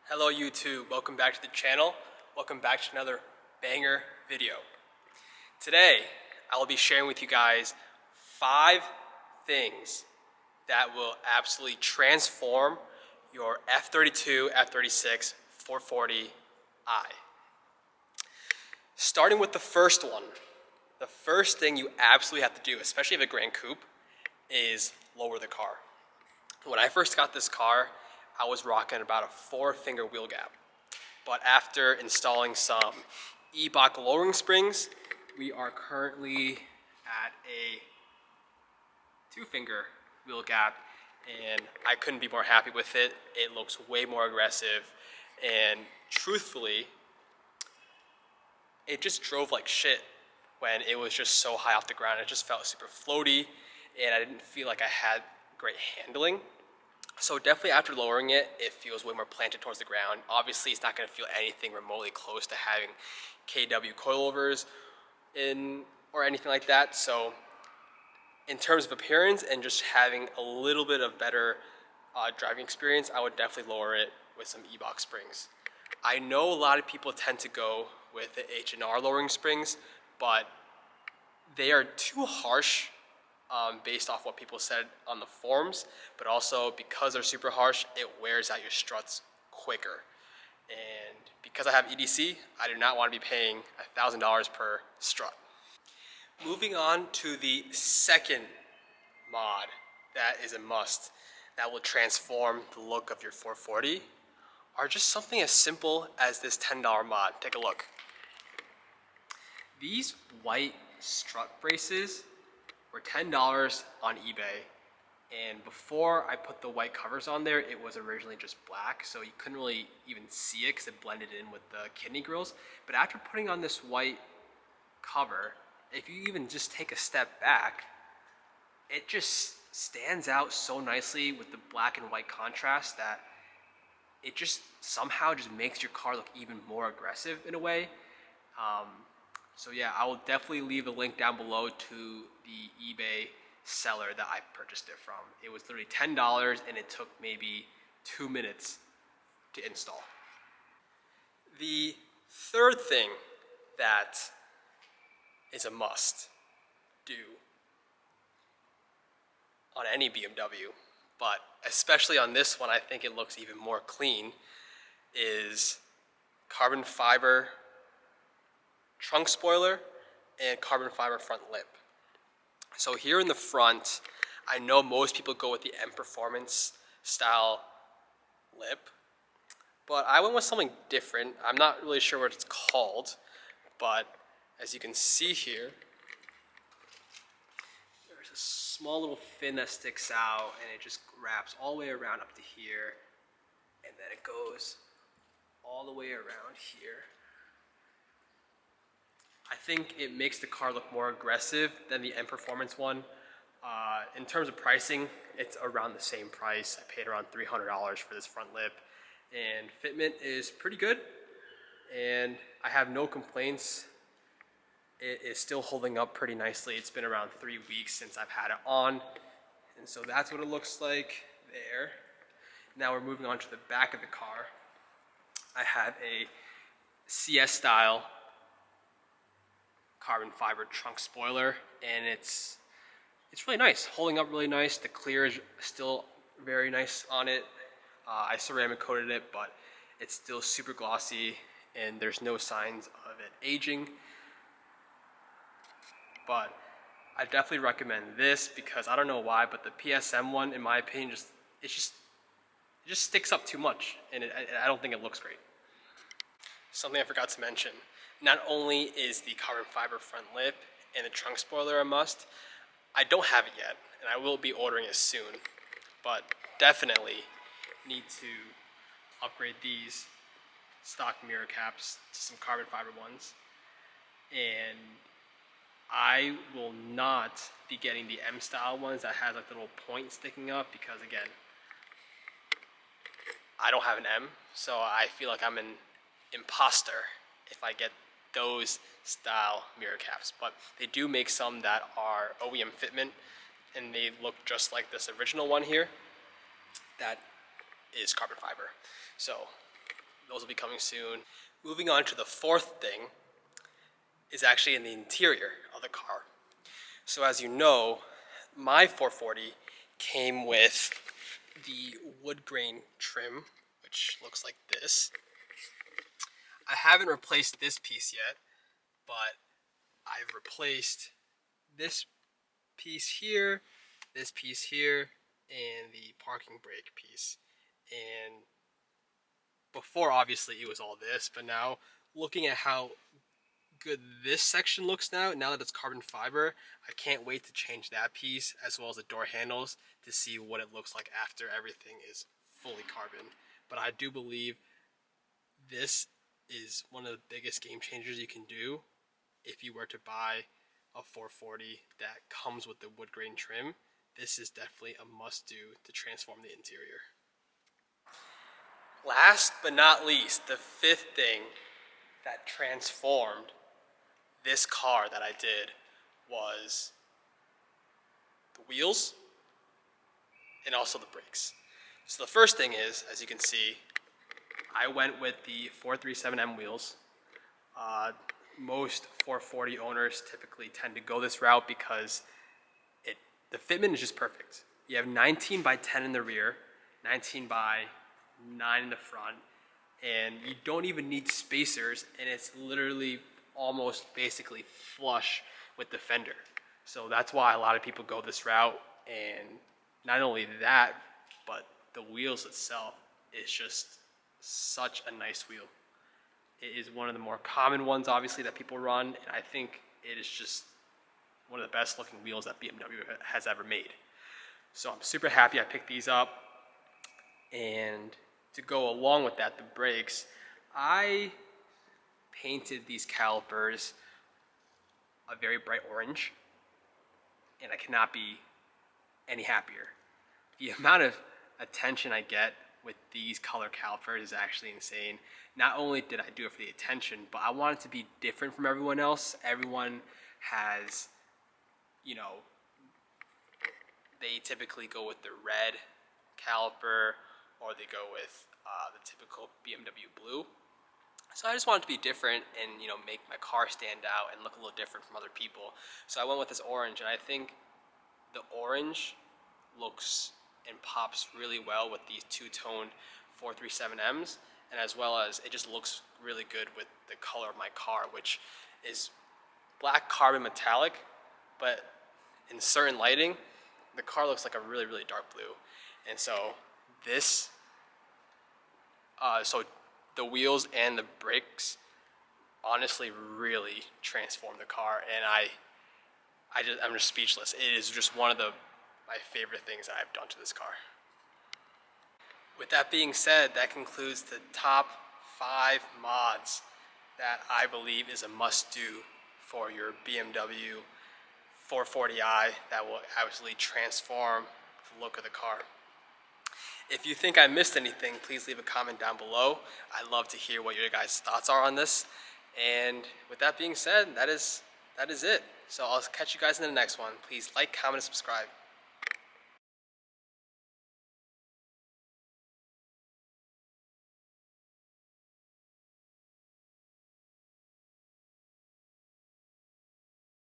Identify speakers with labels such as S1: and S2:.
S1: Hello YouTube, welcome back to the channel. Welcome back to another banger video. Today, I will be sharing with you guys 5 things that will absolutely transform your F32, F36 440i. Starting with the first one. The first thing you absolutely have to do, especially if a Gran Coupe, is lower the car. When I first got this car, I was rocking about a 4-finger wheel gap. But after installing some E-Bach lowering springs, we are currently at a 2-finger wheel gap, and I couldn't be more happy with it. It looks way more aggressive, and truthfully, it just drove like shit when it was just so high off the ground. It just felt super floaty, and I didn't feel like I had great handling. So definitely after lowering it, it feels way more planted towards the ground. Obviously, it's not going to feel anything remotely close to having KW coilovers or anything like that. So in terms of appearance and just having a little bit of better driving experience, I would definitely lower it with some E-Bach springs. I know a lot of people tend to go with the H&R lowering springs, but they are too harsh based off what people said on the forums, but also because they're super harsh, it wears out your struts quicker. And because I have EDC, I do not want to be paying $1,000 per strut. Moving on to the second mod that is a must that will transform the look of your 440 are just something as simple as this $10 mod. Take a look. These white strut braces were $10 on eBay, and before I put the white covers on there, it was originally just black, so you couldn't really even see it because it blended in with the kidney grills. But after putting on this white cover, if you even just take a step back, it just stands out so nicely with the black and white contrast that it just somehow just makes your car look even more aggressive in a way. So yeah, I will definitely leave a link down below to the eBay seller that I purchased it from. It was literally $10 and it took maybe 2 minutes to install. The third thing that is a must do on any BMW, but especially on this one, I think it looks even more clean, is carbon fiber trunk spoiler and carbon fiber front lip. So here in the front, I know most people go with the M Performance style lip, but I went with something different. I'm not really sure what it's called, but as you can see here, there's a small little fin that sticks out and it just wraps all the way around up to here, and then it goes all the way around here. I think it makes the car look more aggressive than the M Performance one. In terms of pricing, it's around the same price. I paid around $300 for this front lip, and fitment is pretty good, and I have no complaints. It is still holding up pretty nicely. It's been around 3 weeks since I've had it on, and so that's what it looks like there. Now we're moving on to the back of the car. I have a CS style carbon fiber trunk spoiler, and it's really nice, holding up really nice. The clear is still very nice on it. I ceramic coated it, but it's still super glossy and there's no signs of it aging. But I definitely recommend this because I don't know why, but the PSM one, in my opinion, it just sticks up too much, and I don't think it looks great. Something I forgot to mention. Not only is the carbon fiber front lip and the trunk spoiler a must, I don't have it yet, and I will be ordering it soon, but definitely need to upgrade these stock mirror caps to some carbon fiber ones. And I will not be getting the M style ones that has like the little point sticking up because, again, I don't have an M, so I feel like I'm an imposter if I get those style mirror caps. But they do make some that are OEM fitment, and they look just like this original one here that is carbon fiber. So those will be coming soon. Moving on to the fourth thing is actually in the interior of the car. So as you know, my 440 came with the wood grain trim, which looks like this. I haven't replaced this piece yet, but I've replaced this piece here, and the parking brake piece. And before, obviously, it was all this, but now looking at how good this section looks now that it's carbon fiber, I can't wait to change that piece as well as the door handles to see what it looks like after everything is fully carbon. But I do believe this is one of the biggest game changers you can do if you were to buy a 440 that comes with the wood grain trim. This is definitely a must-do to transform the interior. Last but not least, the fifth thing that transformed this car that I did was the wheels and also the brakes. So the first thing is, as you can see, I went with the 437M wheels. Most 440 owners typically tend to go this route because the fitment is just perfect. You have 19 by 10 in the rear, 19 by 9 in the front, and you don't even need spacers, and it's literally almost basically flush with the fender. So that's why a lot of people go this route. And not only that, but the wheels itself is just such a nice wheel. It is one of the more common ones, obviously, that people run, and I think it is just one of the best looking wheels that BMW has ever made. So I'm super happy I picked these up. And to go along with that, the brakes, I painted these calipers a very bright orange, and I cannot be any happier. The amount of attention I get with these color calipers is actually insane. Not only did I do it for the attention, but I wanted to be different from everyone else. Everyone has, they typically go with the red caliper, or they go with the typical BMW blue. So I just wanted to be different and make my car stand out and look a little different from other people. So I went with this orange, and I think the orange looks and pops really well with these two-toned 437Ms, and as well as it just looks really good with the color of my car, which is black carbon metallic, but in certain lighting, the car looks like a really, really dark blue. And so this, so the wheels and the brakes honestly really transformed the car, and I'm just speechless. It is just one of my favorite things that I've done to this car. With that being said, that concludes the top 5 mods that I believe is a must-do for your BMW 440i that will absolutely transform the look of the car. If you think I missed anything, please leave a comment down below. I'd love to hear what your guys' thoughts are on this. And with that being said, that is it. So I'll catch you guys in the next one. Please like, comment, and subscribe.